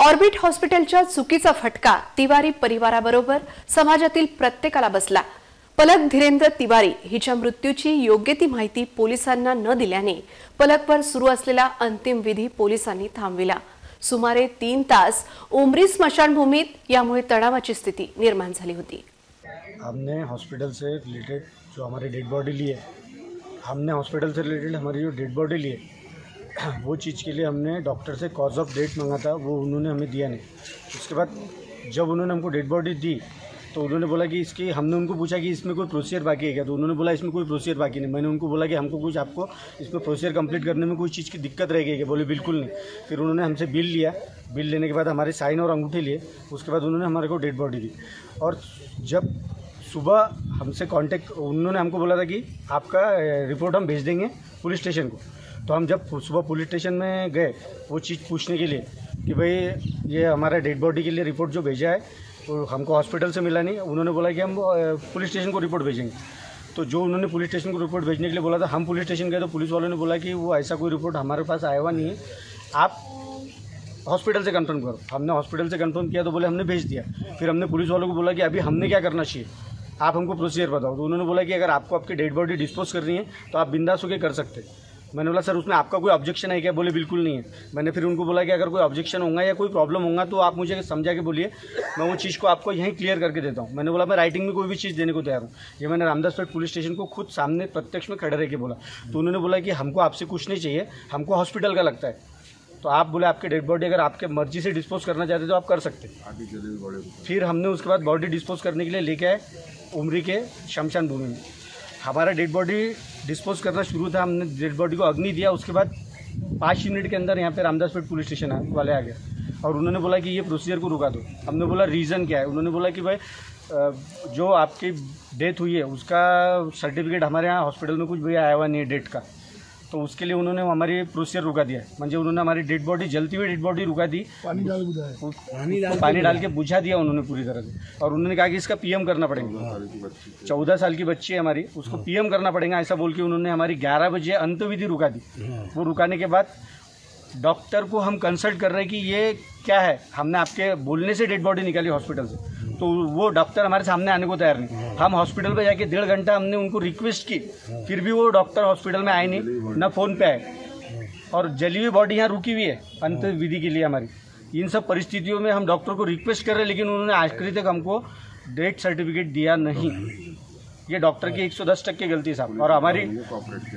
Orbit हॉस्पिटलच्या चुकीचा फटका तिवारी परिवाराबरोबर समाजातील प्रत्येकाला बसला। पलक धीरेंद्र तिवारी हिच्या मृत्यूची योग्य ती माहिती पोलिसांना न दिल्याने पलकवर सुरू असलेला अंतिम विधी पोलिसांनी थांबविला। सुमारे 3 तास उमरी स्मशानभूमीत यामुळे तणावाची स्थिती निर्माण झाली होती। हमने हॉस्पिटल से रिलेटेड जो हमारी डेड बॉडी ली है, हमारी जो डेड बॉडी ली है वो चीज़ के लिए हमने डॉक्टर से कॉज ऑफ डेथ मांगा था, वो उन्होंने हमें दिया नहीं। उसके बाद जब उन्होंने हमको डेड बॉडी दी तो उन्होंने बोला कि इसकी, हमने उनको पूछा कि इसमें कोई प्रोसीजर बाकी है क्या, तो उन्होंने बोला इसमें कोई प्रोसीजर बाकी नहीं। मैंने उनको बोला कि हमको कुछ, आपको इसमें प्रोसीजर कंप्लीट करने में कोई चीज़ की दिक्कत रहेगी क्या, बोले बिल्कुल नहीं। फिर उन्होंने हमसे बिल लिया, बिल लेने के बाद हमारे साइन और अंगूठे लिए, उसके बाद उन्होंने हमारे को डेड बॉडी दी। और जब सुबह हमसे कांटेक्ट, उन्होंने हमको बोला था कि आपका रिपोर्ट हम भेज देंगे पुलिस स्टेशन को। तो हम जब सुबह पुलिस स्टेशन में गए वो चीज़ पूछने के लिए कि भाई ये हमारा डेड बॉडी के लिए रिपोर्ट जो भेजा है वो हमको हॉस्पिटल से मिला नहीं, उन्होंने बोला कि हम पुलिस स्टेशन को रिपोर्ट भेजेंगे। तो जो उन्होंने पुलिस स्टेशन को रिपोर्ट भेजने के लिए बोला था, हम पुलिस स्टेशन गए तो पुलिस वालों ने बोला कि वो ऐसा कोई रिपोर्ट हमारे पास आया हुआ नहीं है, आप हॉस्पिटल से कंफर्म करो। हमने हॉस्पिटल से कंफर्म किया तो बोले हमने भेज दिया। फिर हमने पुलिस वालों को बोला कि अभी हमने क्या करना चाहिए, आप हमको प्रोसीजर बताओ। तो उन्होंने बोला कि अगर आपको आपकी डेड बॉडी डिस्पोज करनी है तो आप बिंदास होकर कर सकते। मैंने बोला सर उसमें आपका कोई ऑब्जेक्शन है क्या, बोले बिल्कुल नहीं है। मैंने फिर उनको बोला कि अगर कोई ऑब्जेक्शन होगा या कोई प्रॉब्लम होगा तो आप मुझे समझा के बोलिए, मैं वो चीज़ को आपको यहीं क्लियर करके देता हूँ। मैंने बोला मैं राइटिंग में कोई भी चीज़ देने को तैयार हूँ। ये मैंने रामदासपेट पुलिस स्टेशन को खुद सामने प्रत्यक्ष में खड़े रह के बोला। तो उन्होंने बोला कि हमको आपसे कुछ नहीं चाहिए, हमको हॉस्पिटल का लगता है। तो आप बोले आपके डेड बॉडी अगर आपके मर्जी से डिस्पोज करना चाहते तो आप कर सकते। फिर हमने उसके बाद बॉडी डिस्पोज करने के लिए लेके आए उमरी के शमशान भूमि में। हमारा डेड बॉडी डिस्पोज करना शुरू था, हमने डेड बॉडी को अग्नि दिया। उसके बाद 5 मिनट के अंदर यहाँ पे रामदासपेट पुलिस स्टेशन वाले आ गए और उन्होंने बोला कि ये प्रोसीजर को रुका दो। हमने बोला रीज़न क्या है, उन्होंने बोला कि भाई जो आपकी डेथ हुई है उसका सर्टिफिकेट हमारे यहाँ हॉस्पिटल में कुछ भी आया हुआ नहीं है डेट का, तो उसके लिए उन्होंने हमारी प्रोसीजर रुका दिया। म्हणजे उन्होंने हमारी डेड बॉडी, जलती हुई डेड बॉडी रुका दी, पानी डाल के बुझा दिया उन्होंने पूरी तरह से। और उन्होंने कहा कि इसका पीएम करना पड़ेगा, 14 साल की बच्ची है हमारी, उसको पीएम करना पड़ेगा ऐसा बोल के उन्होंने हमारी 11 बजे अंतविधि रुका दी। वो रुकाने के बाद डॉक्टर को हम कंसल्ट कर रहे हैं कि ये क्या है, हमने आपके बोलने से डेड बॉडी निकाली हॉस्पिटल से, तो वो डॉक्टर हमारे सामने आने को तैयार नहीं। हम हॉस्पिटल पे जाके 1.5 घंटा हमने उनको रिक्वेस्ट की, फिर भी वो डॉक्टर हॉस्पिटल में आए नहीं, ना फ़ोन पे आए। और जली हुई बॉडी यहाँ रुकी हुई है अंत विधि के लिए हमारी। इन सब परिस्थितियों में हम डॉक्टर को रिक्वेस्ट कर रहे हैं, लेकिन उन्होंने आखिरी तक हमको डेथ सर्टिफिकेट दिया नहीं। ये डॉक्टर की 110% गलती साहब। और हमारी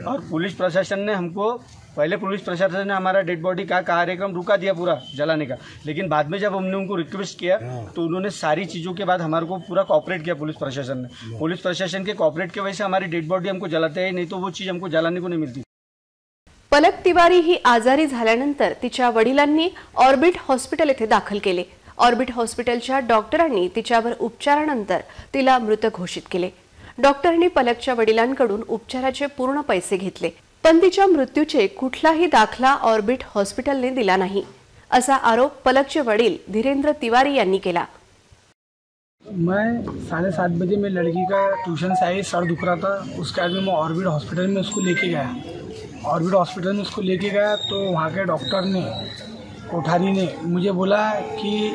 और पुलिस प्रशासन ने हमको, पहले पुलिस प्रशासन ने हमारा डेड बॉडी का कार्यक्रम रुका दिया पूरा जलाने का, लेकिन बाद में जब हमने उनको रिक्वेस्ट किया तो उन्होंने सारी चीज़ों के बाद हमारे को पूरा कॉपरेट किया पुलिस प्रशासन ने। पुलिस प्रशासन के कॉपरेट की वजह से हमारी डेड बॉडी हमको जलाते हैं, नहीं तो वो चीज़ हमको जलाने को नहीं मिलती। पलक तिवारी ही आजारी झाल्यानंतर तिच्या वडिलांनी ऑर्बिट हॉस्पिटल येथे दाखल केले। ऑर्बिट हॉस्पिटलच्या डॉक्टरांनी तिच्यावर उपचारानंतर तिला मृत घोषित केले। डॉक्टरांनी पलकच्या वडिलांकडून उपचाराचे पूर्ण पैसे घेतले, पण तिच्या मृत्यूचे कुठलाही दाखला ऑर्बिट हॉस्पिटलने दिला नाही, असा आरोप पलकचे वडील धीरेंद्र तिवारी यांनी केला। मैं 7:30 बजे में लड़की का ट्यूशन से आई, सर दुख रहा था, उसके बाद में मैं ऑर्बिट हॉस्पिटल में उसको लेके गया। ऑर्बिट हॉस्पिटल में उसको लेके गया तो वहाँ के डॉक्टर ने, कोठारी ने मुझे बोला कि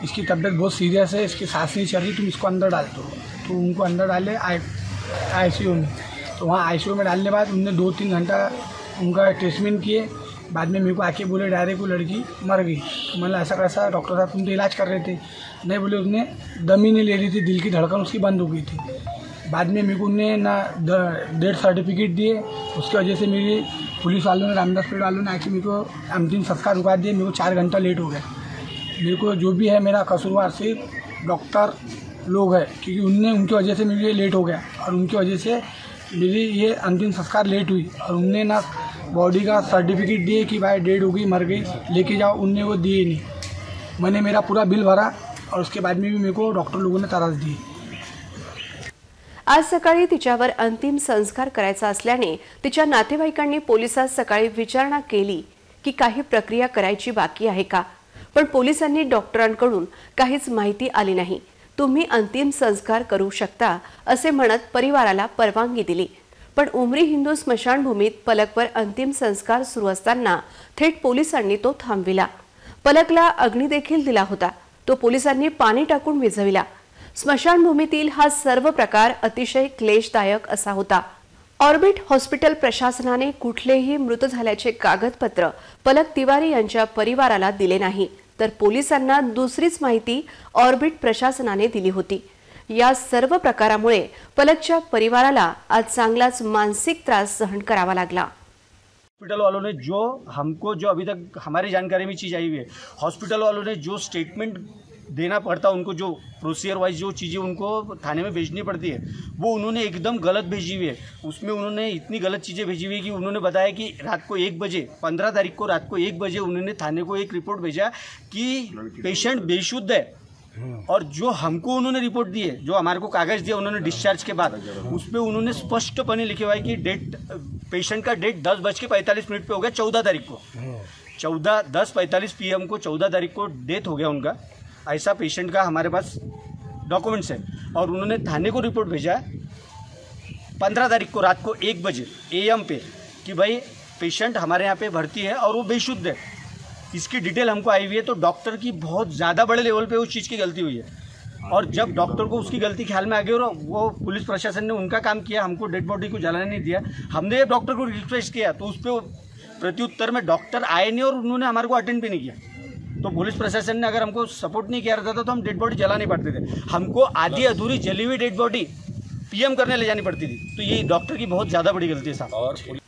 इसकी तबीयत बहुत सीरियस है, इसकी सांस नहीं चल रही, तुम इसको अंदर डाल दो। तो उनको अंदर डाले आईसीयू में। तो वहाँ आईसीयू में डालने के बाद उनने 2-3 घंटा उनका ट्रीटमेंट किए। बाद में मेरे को आके बोले डायरेक्ट वो लड़की मर गई। तो मैंने ऐसा कैसा, डॉक्टर साहब तुम तो इलाज कर रहे थे। नहीं बोले, उसने दम ही नहीं ले रही थी, दिल की धड़कन उसकी बंद हो गई थी। बाद में मेरे को उन्हें ना डेथ सर्टिफिकेट दिए, उसकी वजह से मेरी पुलिस वालों ने, रामदासपेट वालों ने आके मेरे को अंतिम संस्कार रुका दिए। मेरे को 4 घंटा लेट हो गया। मेरे को जो भी है मेरा कसूरवार सिर्फ डॉक्टर लोग है, क्योंकि उनकी वजह से मेरे लेट हो गया और उनकी वजह से मेरी ये अंतिम संस्कार लेट हुई। और उनने ना बॉडी का सर्टिफिकेट दिए कि भाई डेड हो गई, मर गई, लेके जाओ, उनने वो दिए नहीं। मैंने मेरा पूरा बिल भरा और उसके बाद में भी मेरे को डॉक्टर लोगों ने त्रास दिए। आज सकाळी तिच्यावर अंतिम संस्कार करायचा असल्याने तिच्या नातेवाईकांनी पोलिसात सकाळी विचारणा केली की काही प्रक्रिया करायची बाकी आहे का, पण पोलिसांनी डॉक्टरांकडून काहीच माहिती आली नाही। तुम्ही अंतिम संस्कार करू शकता असे म्हणत परिवाराला परवानगी दिली, पण उमरी हिंदू स्मशानभूमीत पलकवर अंतिम संस्कार सुरू असताना थेट पोलिसांनी तो थांबविला। पलकला अग्नी देखील दिला होता, तो पोलिसांनी पाणी टाकून विझविला। स्मशानभूमीतील हा सर्व प्रकार अतिशय क्लेशदायक असा होता। ऑर्बिट हॉस्पिटल प्रशासनाने कुठलेही मृत झाल्याचे कागदपत्र पलक तिवारी यांच्या परिवाराला दिले नाही, तर पोलिसांना दुसरीच माहिती ऑर्बिट प्रशासनाने दिली होती। या सर्व प्रकारामुळे पलकच्या परिवाराला आज चांगलाच मानसिक त्रास सहन करावा लागला। हॉस्पिटल वालों ने जो हमको जो अभी तक हमारी जानकारी में चीज़ आई हुई है, हॉस्पिटल वालों ने जो स्टेटमेंट देना पड़ता उनको, जो प्रोसीजर वाइज जो चीज़ें उनको थाने में भेजनी पड़ती है, वो उन्होंने एकदम गलत भेजी हुई है। उसमें उन्होंने इतनी गलत चीज़ें भेजी हुई है कि उन्होंने बताया कि रात को 1 बजे 15 तारीख को रात को 1 बजे उन्होंने थाने को एक रिपोर्ट भेजा कि पेशेंट बेशुद्ध है, और जो हमको उन्होंने रिपोर्ट दी है, जो हमारे को कागज़ दिया उन्होंने डिस्चार्ज के बाद, उसमें उन्होंने स्पष्टपणे लिखे हुआ है कि डेट पेशेंट का डेट 10:45 पे हो गया 14 तारीख को, 10:45 PM को 14 तारीख को डेथ हो गया उनका। ऐसा पेशेंट का हमारे पास डॉक्यूमेंट्स है, और उन्होंने थाने को रिपोर्ट भेजा 15 तारीख को रात को 1 बजे AM पे कि भाई पेशेंट हमारे यहाँ पे भर्ती है और वो बेशुद्ध है। इसकी डिटेल हमको आई हुई है। तो डॉक्टर की बहुत ज़्यादा बड़े लेवल पे उस चीज़ की गलती हुई है, और जब डॉक्टर को उसकी गलती ख्याल में आ गई और वो पुलिस प्रशासन ने उनका काम किया, हमको डेड बॉडी को जलाने नहीं दिया। हमने डॉक्टर को रिक्वेस्ट किया तो उस पर प्रत्युत्तर में डॉक्टर आए नहीं और उन्होंने हमारे को अटेंड भी नहीं किया। तो पुलिस प्रशासन ने अगर हमको सपोर्ट नहीं किया रहता तो हम डेड बॉडी जला नहीं पाते थे। हमको आधी अधूरी जली हुई डेड बॉडी PM करने ले जानी पड़ती थी। तो ये डॉक्टर की बहुत ज़्यादा बड़ी गलती है साहब।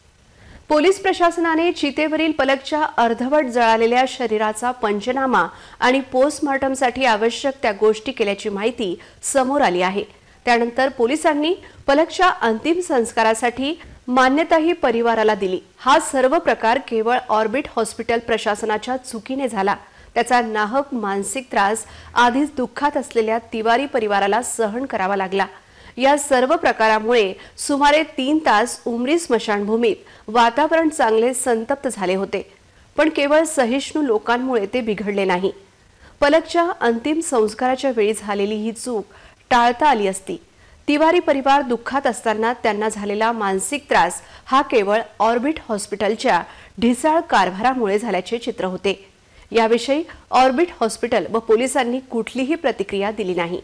पोलीस प्रशासनाने चितेवरील पलकच्या अर्धवट जळालेल्या शरीराचा पंचनामा आणि पोस्टमॉर्टमसाठी आवश्यक त्या गोष्टी केल्याची माहिती समोर आली आहे। त्यानंतर पोलिसांनी पलकच्या अंतिम संस्कारासाठी मान्यताही परिवाराला दिली। हा सर्व प्रकार केवळ ऑर्बिट हॉस्पिटल प्रशासनाच्या चुकीने झाला। त्याचा नाहक मानसिक त्रास आधीच दुःखात असलेल्या तिवारी परिवाराला सहन करावा लागला। या सर्व प्रकारामुळे सुमारे 3 तास उमरी स्मशानभूमीत वातावरण चांगले संतप्त झाले होते, पण केवळ सहिष्णू लोकांमुळे ते बिघडले नाही। पलकच्या अंतिम संस्काराच्या वेळी झालेली ही चूक टाळता आली असती। तिवारी परिवार दुःखात असताना त्यांना झालेला मानसिक त्रास हा केवळ ऑर्बिट हॉस्पिटलच्या ढिसाळ कारभारामुळे झाल्याचे चित्र होते। याविषयी ऑर्बिट हॉस्पिटल व पोलिसांनी कुठलीही प्रतिक्रिया दिली नाही।